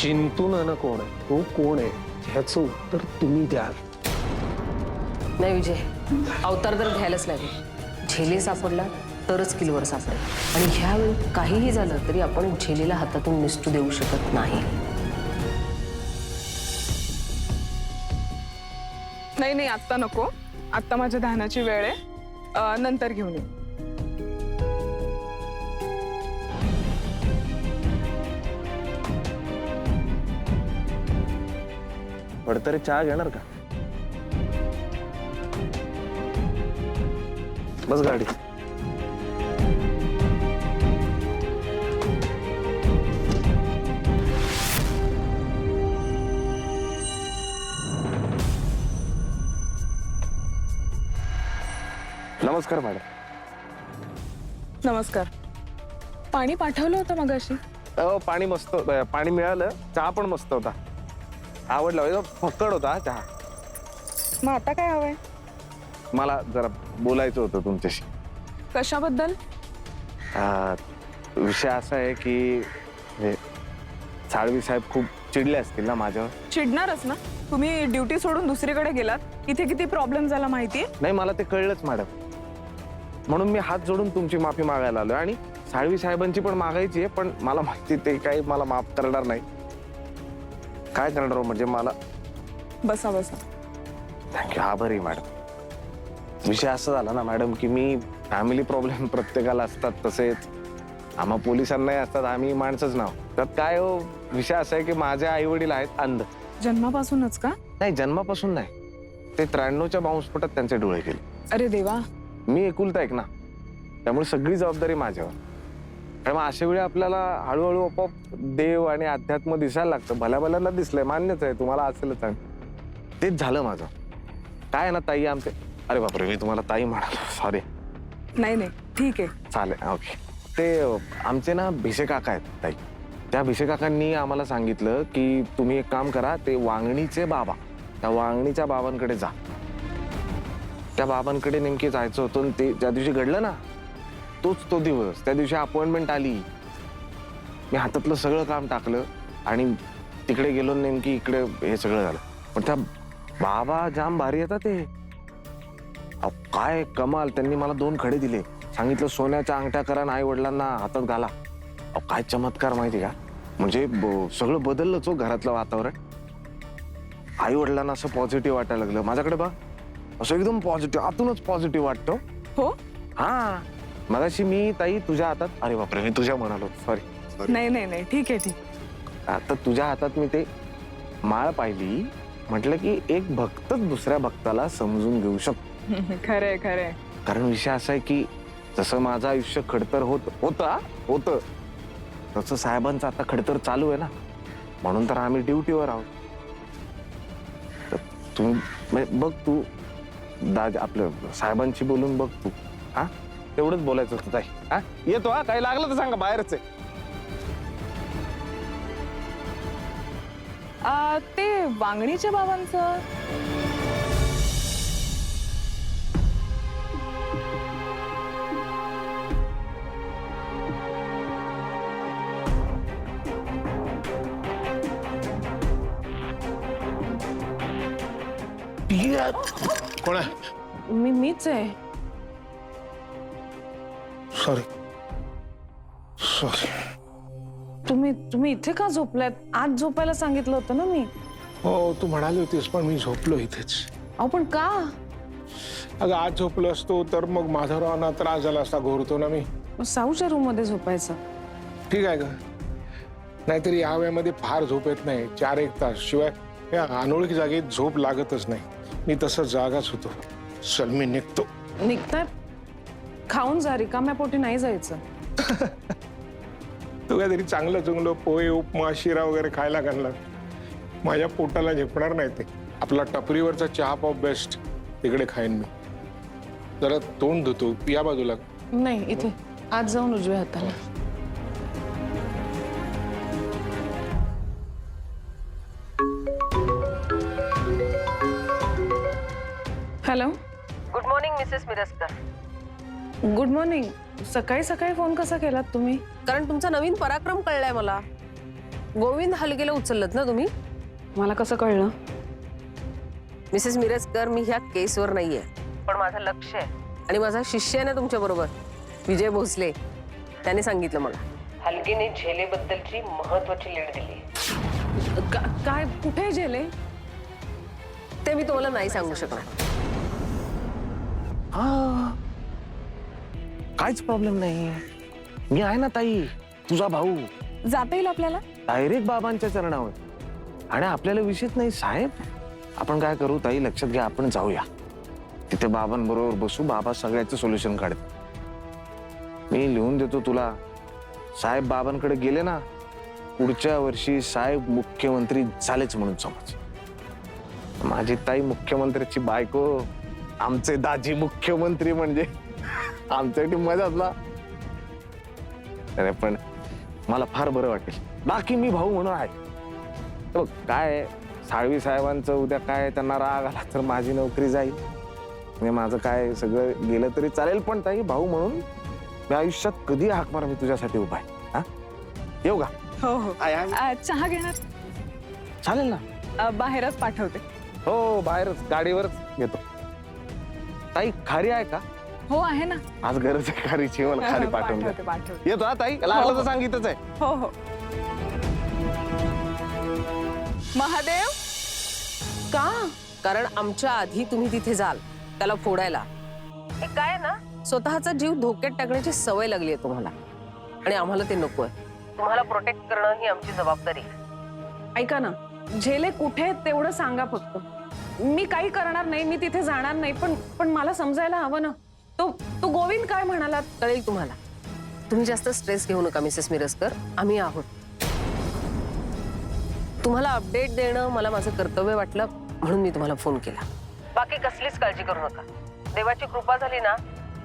चिंतू न कोण आहे, तो कोण आहे ह्याचं उत्तर तुम्ही द्याल. नाही विजय, अवतार तर घ्यायलाच लागेल. झेले सापडला तरच किलवर सापडेल. आणि ह्यावेळी काहीही झालं तरी आपण झेलेला हातातून निसटू देऊ शकत नाही. नाही नाही, आत्ता नको. आत्ता माझ्या ध्यानाची वेळ आहे. नंतर घेऊन ये. पडतरी चहा घेणार का? बस गाडी. नमस्कार मॅडम. नमस्कार. पाणी पाठवलं होतं मगाशी. पाणी मस्त, पाणी मिळालं. चहा पण मस्त होता, आवडला. फक्कड होता चहा. मग आता काय हवंय? मला जरा बोलायचं होतं तुमच्याशी. कशाबद्दल? विषय असा आहे की साळवी साहेब खूप चिडले असतील ना माझ्यावर. चिडणारच ना. तुम्ही ड्युटी सोडून दुसरीकडे गेलात. इथे किती प्रॉब्लेम झाला माहितीये? नाही, मला ते कळलंच मॅडम. म्हणून मी हात जोडून तुमची माफी मागायला आलोय. आणि साळवी साहेबांची पण मागायची आहे, पण मला माहिती ते काही मला माफ करणार नाही. काय करणार हो म्हणजे मला. बसा बसा. थँक्यू. आभारी मॅडम. विषय असं झाला ना मॅडम की मी फॅमिली प्रॉब्लेम प्रत्येकाला असतात, तसेच आम्हा पोलिसांनाही असतात. आम्ही माणसंच नाव. त्यात काय हो, विषय असा आहे की माझे आई वडील आहेत अंध. जन्मापासूनच का? नाही, जन्मापासून नाही. ते 93च्या बॉम्बस्फोटात त्यांचे डोळे गेले. अरे देवा. मी एकुलता एक ना, त्यामुळे सगळी जबाबदारी माझ्यावर. आणि मग अशा वेळी आपल्याला हळूहळू आपोआप देव आणि अध्यात्म दिसायला लागतं. भल्या भल्यांना दिसलंय, मान्यच आहे, तुम्हाला असेलच. तेच झालं माझं. काय ना ताई आमचे. अरे बापरे, मी तुम्हाला ताई म्हणालो, सॉरी. नाही नाही, ठीक आहे. चालेल, ओके. ते आमचे ना भिसे काका आहेत ताई. त्या भिसे काकांनी आम्हाला सांगितलं की तुम्ही एक काम करा, ते वांगणीचे बाबा, त्या वांगणीच्या बाबांकडे जा. त्या बाबांकडे नेमके जायचं होतं. ते ज्या दिवशी घडलं ना, तोच तो दिवस. त्या दिवशी अपॉइंटमेंट आली. मी हातातलं सगळं काम टाकलं आणि तिकडे गेलो. नेमकी इकडे हे सगळं झालं. पण त्या बाबा जाम भारी येतात ते. काय कमाल. त्यांनी मला 2 खडे दिले. सांगितलं सोन्याच्या अंगठ्या करा, आई वडिलांना हातात घाला. काय चमत्कार माहिती का. म्हणजे सगळं बदललंच हो घरातलं वातावरण. आई वडिलांना असं पॉझिटिव्ह वाटायला लागलं. माझ्याकडे बघ, असं एकदम पॉझिटिव्ह, आतूनच पॉझिटिव्ह वाटतं. हो. हा, मगाशी मी ताई तुझ्या हातात. अरे बापरे, मी तुझ्या म्हणालो, सॉरी. नाही नाही नाही, ठीक आहे ठीक. आता तुझ्या हातात मी ते माळ पाहिली. म्हटलं की एक भक्तच दुसऱ्या भक्ताला समजून घेऊ शकतो. खरंय खरंय. कारण विषय असा आहे की जसं माझं आयुष्य खडतर होतं तसं साहेबांचं आता खडतर चालू आहे ना. म्हणून तर आम्ही ड्युटीवर आहोत. तर तुम्ही बघ, तू आपलं साहेबांशी बोलून बघ तू. हा, तेवढंच बोलायचं होतं ताई. हा, येतो. हा, काही लागलं तर सांगा, बाहेरच आहे. ते वांगणीच्या बाबांचं. कोण आहे? मीच आहे. Sorry sorry. तुम्ही इथे का झोपलात? आज झोपायला सांगितलं होतं ना मी. हो, तू म्हणाली होतीस, पण मी झोपलो इथेच. अहो पण का? अगं आज झोपलो असतो तर मग माधवरावांना त्रास झाला असता, घोरतो ना मी. साऊच्या रूम मध्ये झोपायचं. ठीक आहे का? नाहीतरी या वेळेमध्ये फार झोप येत नाही. 4-1 तास. शिवाय या अनोळखी जागेत झोप लागतच नाही. मी तसं जागाच होतो. चल मी निघतो. निघताय? खाऊन जा, रिकाम्या पोटी नाही जायचं. तू काहीतरी चांगलं चुंगलं पोहे, उपमा, शिरा वगैरे खायला घालला. माझ्या पोटाला झेपणार नाही ते. आपला टपरीवरचा चहा पाव बेस्ट, तिकडे खाईन मी. जरा तोंड धुतो, या बाजूला. नाही, इथे आज जाऊन उजव्या हाताला. Hello. Good morning Mrs Mirajkar. Good morning. सकाळी सकाळी फोन कसा केलात तुम्ही? कारण तुमचा नवीन पराक्रम कळलाय मला. गोविंद हलगेला उचललत ना तुम्ही? मला कसं कळलं? मिसेस मिरजकर, मी ह्या केसवर नाहीये, पण माझं लक्ष आहे आणि माझा शिष्य आहे ना तुमच्या बरोबर, विजय भोसले, त्याने सांगितलं मला हलगेने झेलेबद्दलची महत्वाची लीड दिली. काय कुठे झेले? ते मी तुम्हाला नाही सांगू शकणार. हा, काहीच प्रॉब्लेम नाही. मी आहे ना ताई, तुझा भाऊ. जाता येईल आपल्याला? डायरेक्ट बाबांच्या चरणावर. आणि आपल्याला विषयच नाही साहेब. आपण काय करू ताई, लक्षात घ्या, आपण जाऊया तिथे बाबांबरोबर बसू. बाबा सगळ्याचं सोल्युशन काढत. मी लिहून देतो तुला. साहेब बाबांकडे गेले ना, पुढच्या वर्षी साहेब मुख्यमंत्री झालेच म्हणून समज. माझी ताई मुख्यमंत्र्याची बायको, आमचे दाजी मुख्यमंत्री, म्हणजे आमच्यासाठी मजाच ना. अरे पण मला फार बरं वाटेल. बाकी मी भाऊ म्हणून आहे. बघ काय, साळवी साहेबांचं उद्या काय त्यांना राग आला तर माझी नोकरी जाईल. म्हणजे माझं काय सगळं गेलं तरी चालेल, पण ताई भाऊ म्हणून मी आयुष्यात कधी हाक मार, मी तुझ्यासाठी उभा आहे. हा, येऊ का? हो हो. चहा घेणार? चालेल ना. बाहेरच पाठवते. हो, बाहेरच गाडीवरच घेतो. ताई खारी आहे का? हो आहे ना. आज गरज आहे खारीची, मला खारी पाठवून द्या. पाठवते. येतो हा ताई, लागलं तर सांगितच आहे. हो हो. महादेव का? कारण आमच्या आधी तुम्ही तिथे जाल त्याला फोडायला. हे काय ना, स्वतःचा जीव धोक्यात टाकण्याची सवय लागली आहे तुम्हाला, आणि आम्हाला ते नकोय. तुम्हाला प्रोटेक्ट करणं ही आमची जबाबदारी आहे. ऐका ना, झेले कुठे आहेत तेवढं सांगा फक्त. मी काही करणार नाही, मी तिथे जाणार नाही, पण मला समजायला हवं ना. तो गोविंद काय म्हणाला? कळेल तुम्हाला. तुम्ही जास्त स्ट्रेस घेऊ नका मिसेस मिरजकर, आम्ही आहोत. तुम्हाला अपडेट देणं मला माझं कर्तव्य वाटलं म्हणून मी तुम्हाला फोन केला. बाकी कसलीच काळजी करू नका. देवाची कृपा झाली ना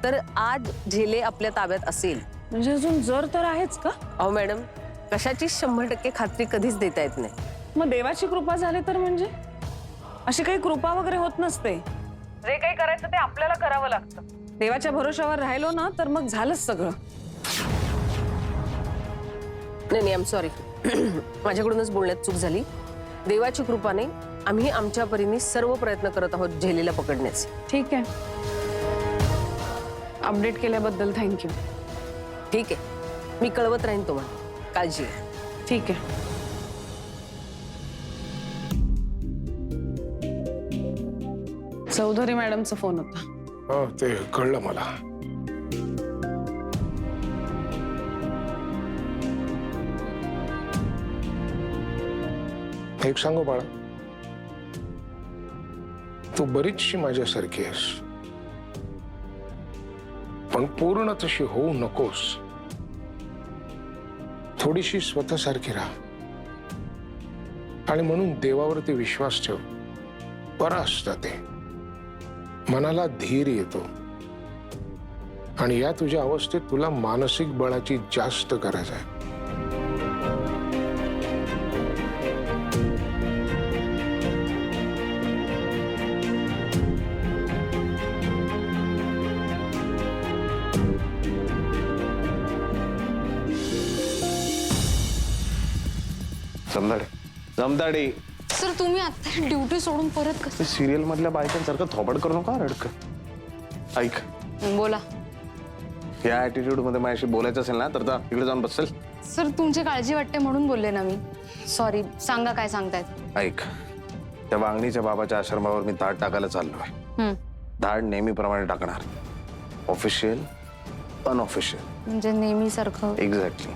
तर आज झेले आपल्या ताब्यात असेल. म्हणजे अजून जर तर आहेच का? अहो मॅडम, कशाची 100% खात्री कधीच देता येत नाही. मग देवाची कृपा झाली तर म्हणजे अशी काही कृपा वगैरे होत नसते. जे काही करायचं ते आपल्याला करावं लागतं. देवाच्या भरोशावर राहिलो ना तर मग झालंच सगळं. नाही, आय एम सॉरी. माझ्याकडूनच बोलण्यात चूक झाली. देवाची कृपाने आम्ही आमच्या परीने सर्व प्रयत्न करत आहोत झेलेला पकडण्याचे. ठीक आहे. अपडेट केल्याबद्दल थँक्यू. ठीक आहे, मी कळवत राहीन तुम्हाला. काळजी घ्या. ठीक आहे. चौधरी मॅडमचा फोन होता. हो, ते कळलं मला. एक सांगू बाळा, तू बरीचशी माझ्यासारखी आहेस, पण पूर्ण तशी होऊ नकोस. थोडीशी स्वतःसारखी राहा आणि म्हणून देवावरती विश्वास ठेव. बरं असतं ते. मनाला धीर येतो आणि या तुझ्या अवस्थेत तुला मानसिक बळाची जास्त गरज आहे. जमदाडे सर, तुम्ही आता ड्युटी सोडून परत कसं? सिरियल मधल्या बायकांसारखं थोबड करू नका रडक. ऐक, बोला. या ऍटिट्यूड मध्ये माझ्याशी बोलायचं असेल ना तर इकडे जाऊन बसेल. सर, तुमची काळजी वाटते म्हणून बोलले ना मी. सॉरी, सांगा काय सांगतायत. ऐक, त्या वांगणीच्या बाबाच्या आश्रमावर मी धाड टाकायला चाललोय. धाड नेहमीप्रमाणे टाकणार. Official, unofficial. म्हणजे नेहमीसारखं? एक्झॅक्टली.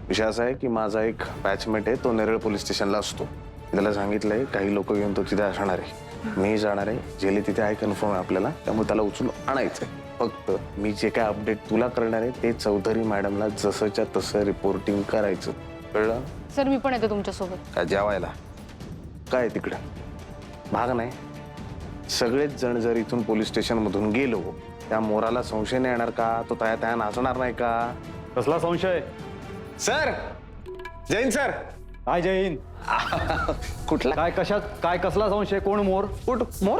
विषय असा आहे की माझा एक बॅचमेट आहे, तो नेरळ पोलीस स्टेशनला असतो. त्याला सांगितलंय काही लोक घेऊन तो तिथे असणार आहे. मी जाणार आहे. जेले तिथे आहे, कन्फर्म आहे आपल्याला. त्यामुळे त्याला उचलून आणायचंय. फक्त मी जे काय अपडेट तुला करणार आहे ते चौधरी मॅडमला जसंच्या तसं रिपोर्टिंग करायचं. कळलं? सर, मी पण येते तुमच्यासोबत. काय जेवायला? काय तिकडे भाग नाही. सगळेच जण जर इथून पोलीस स्टेशन मधून गेलो, त्या मोराला संशय नाही येणार का? तो त्या नाचणार नाही का? कसला संशय? Sir, Jain sir. काय जैन? कुठला? काय कशात? काय कसला संशय? कोण मोर? मोर?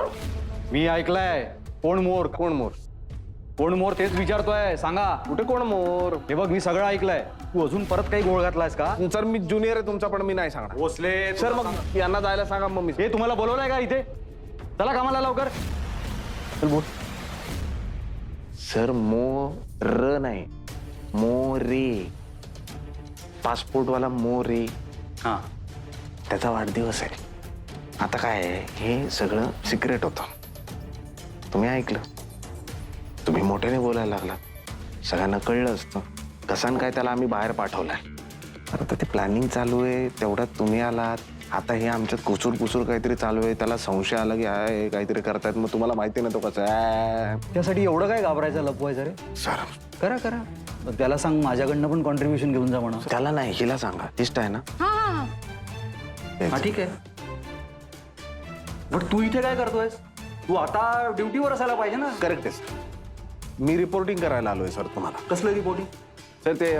मी ऐकलाय. कोण मोर? कोण मोर? कोण मोर तेच विचारतोय, सांगा. कुठे कोण मोर? हे बघ, मी सगळं ऐकलंय. तू अजून परत काही गोळ घातलायस का? सर मी ज्युनियर आहे तुमचा, पण मी नाही सांगणार. भोसले सर मग यांना जायला सांगा मग मी. हे तुम्हाला बोलवलंय का इथे? चला कामाला लवकर. चल बोल. सर मोर नाही, मोरे. पासपोर्टवाला मोरे, हा. त्याचा वाढदिवस आहे. आता काय आहे, हे सगळं सिक्रेट होतं. तुम्ही ऐकलं, तुम्ही मोठ्याने बोलायला लागला, सगळ्यांना कळलं असतं. कसान काय त्याला आम्ही बाहेर पाठवलाय. आता ते प्लॅनिंग चालू आहे, तेवढ्यात तुम्ही आलात. आता हे आमच्यात कुसूर काहीतरी चालू आहे. त्याला संशय आला की आहे काहीतरी करतायत. मग तुम्हाला माहिती ना तो कसं आहे. त्यासाठी एवढं काय घाबरायचं, लपवायचं रे? सर करा करा. मग त्याला सांग माझ्याकडनं पण कॉन्ट्रीब्युशन घेऊन जा म्हणा. त्याला नाही, हिला सांगा. इष्ट आहे ना? हा हा हा. हा ठीक आहे. बट तू इथे काय करतोयस? तू आता ड्युटीवर असायला पाहिजे ना. करेक्ट आहे सर. मी रिपोर्टिंग करायला आलोय सर तुम्हाला. कसलं रिपोर्टिंग? सर ते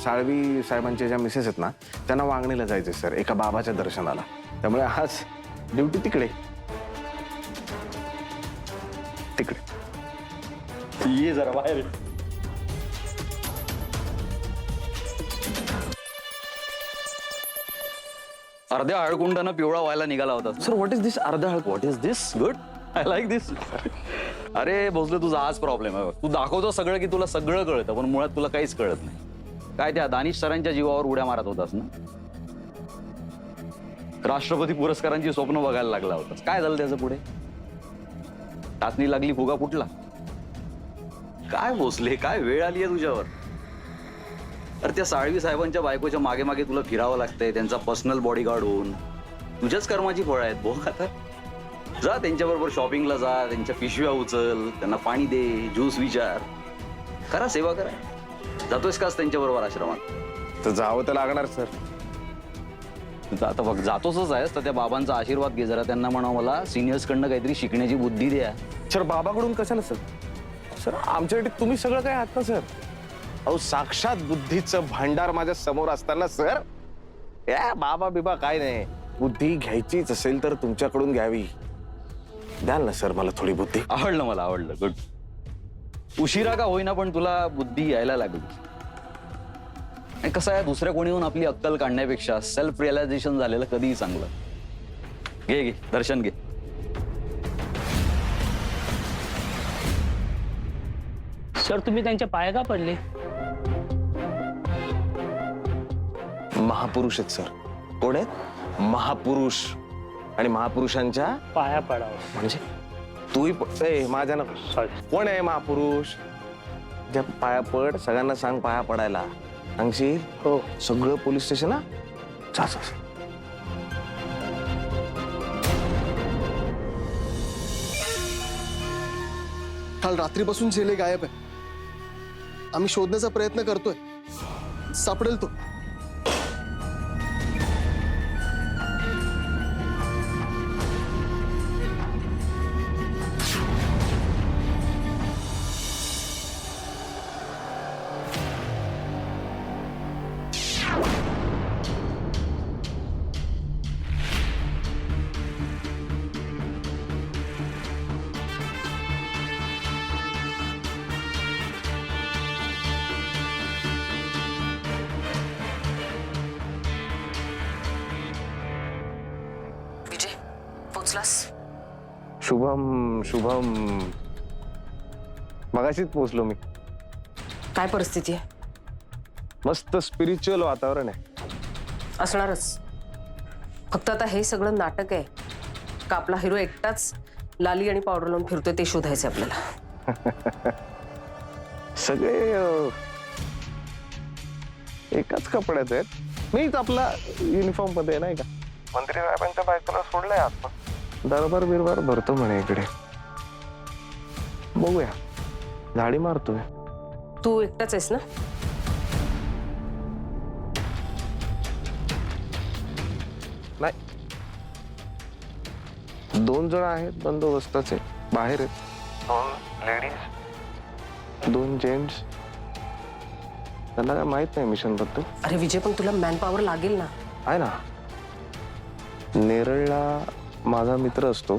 साळवी साहेबांचे ज्या मिसेस आहेत ना, त्यांना वांगणीला जायचे सर, एका बाबाच्या दर्शनाला. त्यामुळे आज ड्युटी तिकडे. ये जरा बाहेर. अर्ध्या हळकुंडानं पिवळा व्हायला निघाला होता. सर व्हॉट इज दिस अर्धा हळक? What is this? Good, I like this. अरे भोसले, तुझा हाच प्रॉब्लेम आहे. तू दाखवतो सगळं की तुला सगळं कळतं, पण मुळात तुला काहीच कळत नाही. काय त्या दानिश सरांच्या जीवावर उड्या मारत होतास ना? राष्ट्रपती पुरस्कारांची स्वप्न बघायला लागला होतास. काय झालं त्याचं पुढे? टाचणी लागली, फुगा फुटला. काय भोसले, काय वेळ आली आहे तुझ्यावर? अरे त्या साळवी साहेबांच्या बायकोच्या मागे मागे तुला फिरावं लागतंय, त्यांचा पर्सनल बॉडीगार्ड होऊन. तुझ्याच कर्माची फळं आहेत. बघ आता, जा त्यांच्याबरोबर शॉपिंगला जा, त्यांच्या पिशव्या उचल, त्यांना पाणी दे, ज्यूस विचार, करा, सेवा करा. जातोयस काच त्यांच्याबरोबर आश्रमात? तर जावं तर लागणार सर. आता बघ, जातोच आहेस तर त्या बाबांचा आशीर्वाद घे जरा. त्यांना म्हणा मला सिनियर्स कडनं काहीतरी शिकण्याची बुद्धी द्या. सर बाबाकडून कशाला सर? सर आमच्यासाठी तुम्ही सगळं काय आहात ना सर. अहो साक्षात बुद्धीचं भांडार माझ्या समोर असताना सर, या बाबा बिबा काय नाही. बुद्धी घ्यायचीच असेल तर तुमच्याकडून घ्यावी. द्याल ना सर मला थोडी बुद्धी? आवडलं, मला आवडलं. गुड. उशिरा का होईना पण तुला बुद्धी यायला लागली. आणि कसं आहे, दुसऱ्या कोणीहून आपली अक्कल काढण्यापेक्षा सेल्फ रिअलायझेशन झालेलं कधीही चांगलं. घे घे दर्शन घे. सर तुम्ही त्यांच्या पाया का पडले? महापुरुष आहेत सर. कोण आहेत? महापुरुष. आणि महापुरुषांच्या पाया पडावं म्हणजे तूही माझ्या नको. सॉरी. कोण आहे महापुरुष? ज्या पाया पड, सगळ्यांना सांग पाया पडायला. सांगशील? हो. सगळं पोलीस स्टेशन ना. काल रात्रीपासून झेले गायब आहे. आम्ही शोधण्याचा प्रयत्न करतोय. सापडेल तो. विजय पोचलास? शुभम मगाशीच पोचलो मी. काय परिस्थिती आहे? मस्त स्पिरिच्युअल वातावरण आहे. असणारच. फक्त आता हे सगळं नाटक आहे का आपला हिरो एकटाच लाली आणि पावडर लावून फिरतोय ते शोधायचं आपल्याला. सगळे एकाच कपड्यात आहेत. मीच आपला युनिफॉर्म मध्ये नाही का. मंत्री साहेबांच्या बायकोला सोडलंय आता. दरबार बिरबार भरतो म्हणे इकडे. बघूया, झाडी मारतोय. तू एकटाच आहेस ना? नाही, 2 जण आहेत बंदोबस्ताचे. बाहेर आहेत 2 लेडीज 2 जेंट्स. त्यांना काय माहित नाही मिशन बद्दल. अरे विजय, पण तुला मॅन पॉवर लागेल ना. आहे ना. नेरळला माझा मित्र असतो,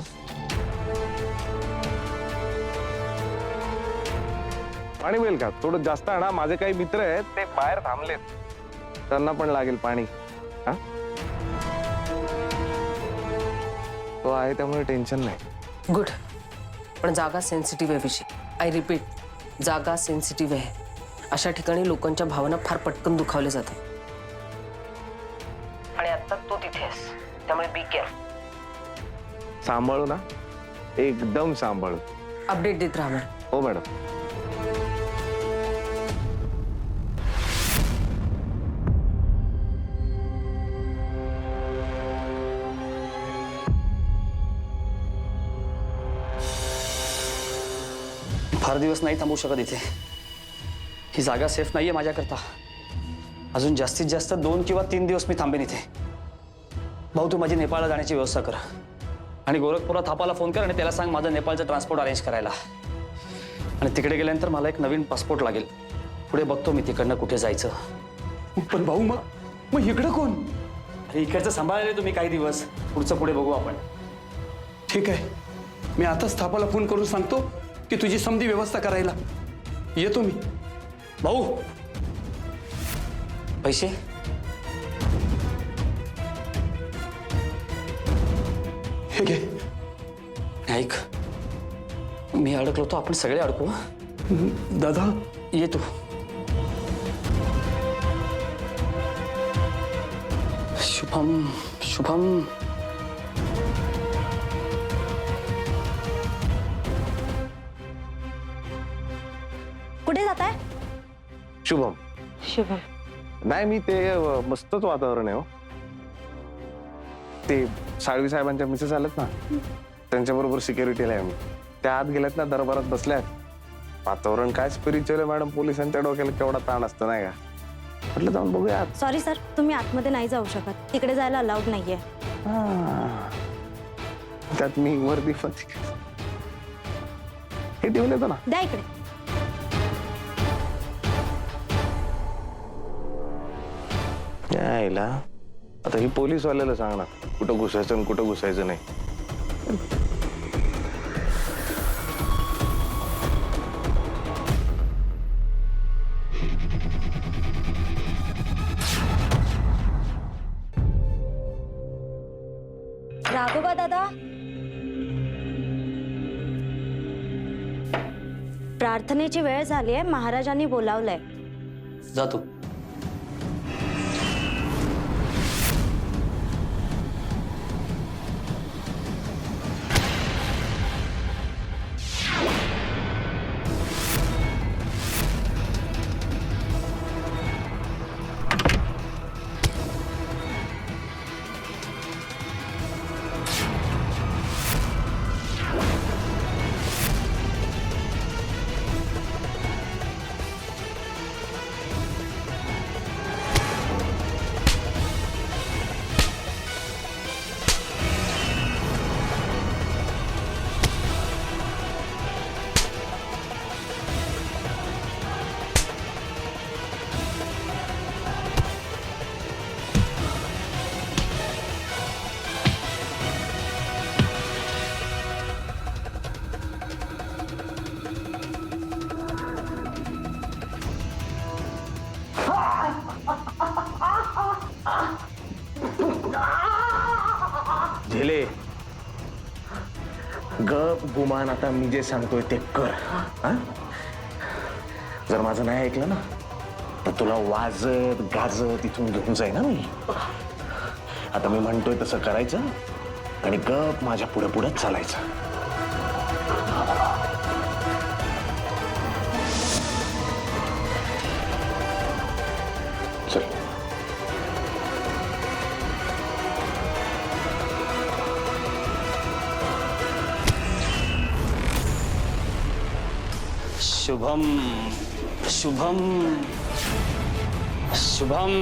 पाणी मिळेल का? थोडं जास्त आणा, माझे काही मित्र आहेत ते बाहेर थांबलेत, त्यांना पण लागेल पाणी. हा, तो आहे त्यामुळे टेन्शन नाही. गुड. पण जागा सेन्सिटिव्ह आहे विषय. आय रिपीट, जागा सेन्सिटिव्ह आहे. अशा ठिकाणी लोकांच्या भावना फार पटकन दुखावल्या जातात. आणि आता तू तिथेस, त्यामुळे बी केअरफुल. सांभाळू ना, एकदम सांभाळू. अपडेट देत राहा मॅडम. हो मॅडम. फार दिवस नाही थांबू शकत इथे. ही जागा सेफ नाहीये माझ्याकरता. अजून जास्तीत जास्त 2 किंवा 3 दिवस मी थांबेन इथे. भाऊ, तू माझी नेपाळला जाण्याची व्यवस्था कर आणि गोरखपुरा थापाला फोन कर आणि त्याला सांग माझं नेपाळचं ट्रान्सपोर्ट अरेंज करायला. आणि तिकडे गेल्यानंतर मला एक नवीन पासपोर्ट लागेल. पुढे बघतो मी तिकडनं कुठे जायचं. पण भाऊ, मग इकडं कोण? अरे इकडचं सांभाळले तुम्ही काही दिवस, पुढचं पुढे बघू आपण. ठीक आहे, मी आताच थापाला फोन करून सांगतो की तुझी समधी व्यवस्था करायला येतो मी. भाऊ, पैसे? हे घे. ऐक, मी अडकलो तो आपण सगळे अडकू. दादा, ये तू. शुभम, शुभम. कुठे जाताय? शुभम. शुभम. नाही, मी ते मस्तच वातावरण आहे. हो, ते साळवी साहेबांच्या मिसेस आल्यात ना, त्यांच्याबरोबर सिक्युरिटीला आहे मी. त्या आत गेल्यात ना, दरबारात बसल्यात. वातावरण काय स्पिरिच्युअल आहे मॅडम. पोलिसांच्या डोक्याला केवढा ताण असतं नाही का. म्हटलं जाऊन बघूया. सॉरी सर, तुम्ही आतमध्ये नाही जाऊ शकत. तिकडे जायला अलाउड नाहीये. त्यात मी वर्दी पण हे ठेवून येतो ना. द्या इकडे. यायला आता ही पोलीसवाल्याला सांगणार कुठं घुसायचं आणि कुठं घुसायचं नाही. राघोबा दादा, प्रार्थनेची वेळ झाली आहे. महाराजांनी बोलावलंय. जा तू. झेले, गप गुमान. आता मी जे सांगतोय ते कर. हा? जर माझं नाही ऐकलं ना, तर तुला वाजत गाजत इथून घेऊन जाईन ना मी. आता मी म्हणतोय तसं करायचं आणि गप माझ्या पुढे पुढे चालायचं. चल. शुभम, शुभम, शुभम.